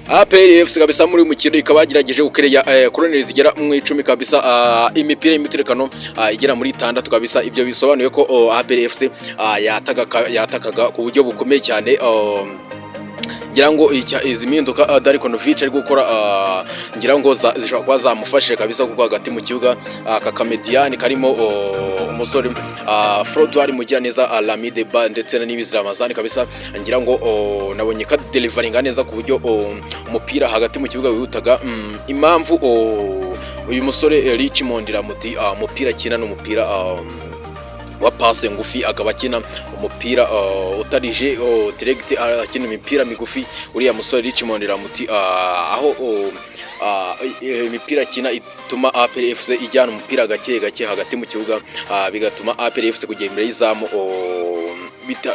APR FC kabisa muri mukino ikaba yagerageje gukereya koroneri zigera mu 10 kabisa, imipira y'imiterekano igera muri 6 kabisa. Ibyo bisobanuye ko APR FC yatakaga ku buryo bukomeye cyane. Ngira ngo izi mpinduka Darikonovic ari gukora ngira ngo zishobora kuba zamufashije kabisa, kuko hagati mu kibuga aka kamediani karimo umusore Frodouard Mugiraneza, Lamide Ba ndetse na Nibizi Ramazani kabisa. Ngira ngo nabonye ka deliveringa neza ku buryo umupira hagati mu kibuga wihutaga. Impamvu uyu musore Richmond Ramuti umupira akina n'umupira wa passe ngufi, akaba akina umupira utarije direct, akina imipira migufi. Uriya musore Richmond Ramuti aho imipira akina ituma APR FC ijyana umupira gake gake hagati mu kibuga, bigatuma APR FC kugera imbere y'izamu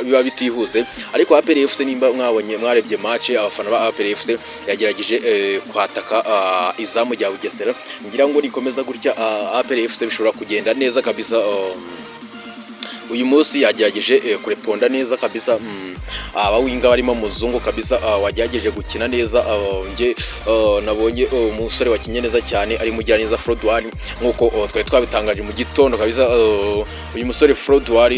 biba bitihuse. Ariko APR FC nimba mwarebye match, abafana ba APR FC yagerageje kwataka izamu rya Bugesera. Ngira ngo rikomeza gutya APR FC bishobora kugenda neza kabisa. Uyu munsi yagerageje kureponda neza kabisa. Abawinga barimo muzungu kabisa wagerageje gukina neza. Nge nabonye umusore wakinye neza cyane ari Mugiraneza Frodouard, nkuko twari twabitangaje mu gitondo kabisa. Uyu musore Frodouard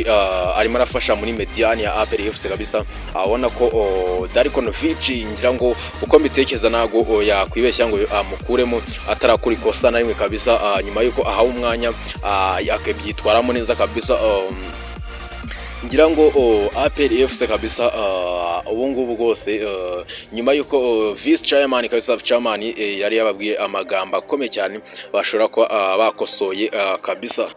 arimo arafasha muri mediani ya APR FC kabisa. Abona ko Darikonovic ngira ngo uko mbitekereza nago yakwibeshya ngo amukuremo atarakuri kosa na rimwe kabisa, nyuma yuko ahawe umwanya akabyitwaramo neza kabisa. Ngira ngo APR FC kabisa ubu ngubu rwose nyuma yuko vice chairman kabisa chairman yari yababwiye amagambo akomeye cyane, bashobora ko bakosoye kabisa.